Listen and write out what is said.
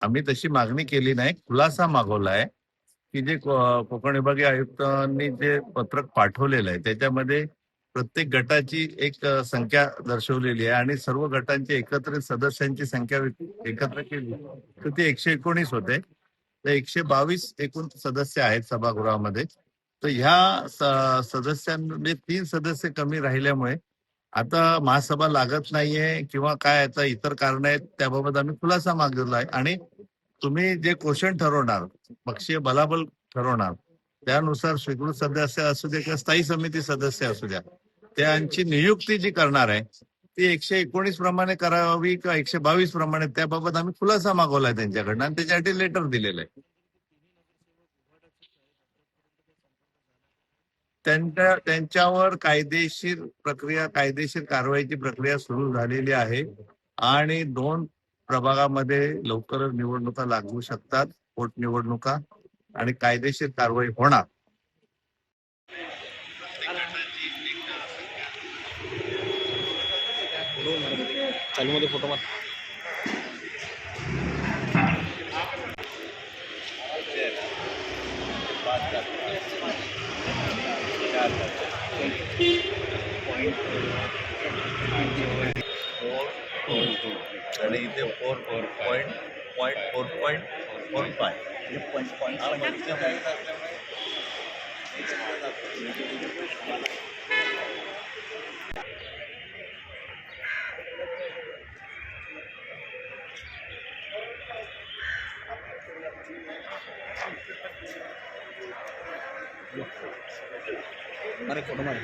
आम्ही तशी मागणी केली नाही, खुलासा मागवला आहे की जे कोकण विभागीय आयुक्तांनी जे पत्रक पाठवलेलं आहे त्याच्यामध्ये प्रत्येक गटाची एक संख्या दर्शवलेली आहे आणि सर्व गटांची एकत्रित सदस्यांची संख्या एकत्र केली तर ते 119 होते. तर 122 एकूण सदस्य आहेत सभागृहामध्ये. तर ह्या सदस्यांमध्ये 3 सदस्य कमी राहिल्यामुळे आता महासभा लागत नाहीये किंवा काय आता इतर कारण आहेत त्याबाबत आम्ही खुलासा मागवला आहे आणि तुम्ही जे क्वेश्चन ठरवणार पक्षीय बलाबल ठरवणार त्यानुसार स्वीकृत सदस्य असू दे किंवा स्थायी समिती सदस्य असू द्या त्यांची नियुक्ती जी करणार आहे ती 119 प्रमाणे करावी किंवा 122 प्रमाणे त्याबाबत आम्ही खुलासा मागवलाय त्यांच्याकडनं आणि त्याच्यासाठी लेटर दिलेलं आहे. त्यांच्यावर कायदेशीर कारवाईची प्रक्रिया सुरू झालेली आहे आणि 2 प्रभागामध्ये लवकरच निवडणुका लागू शकतात, पोटनिवडणुका आणि कायदेशीर कारवाई होणार. चालूमध्ये फोटो मार. आणि इथे 4.4.4.5 अरे फोटो मार.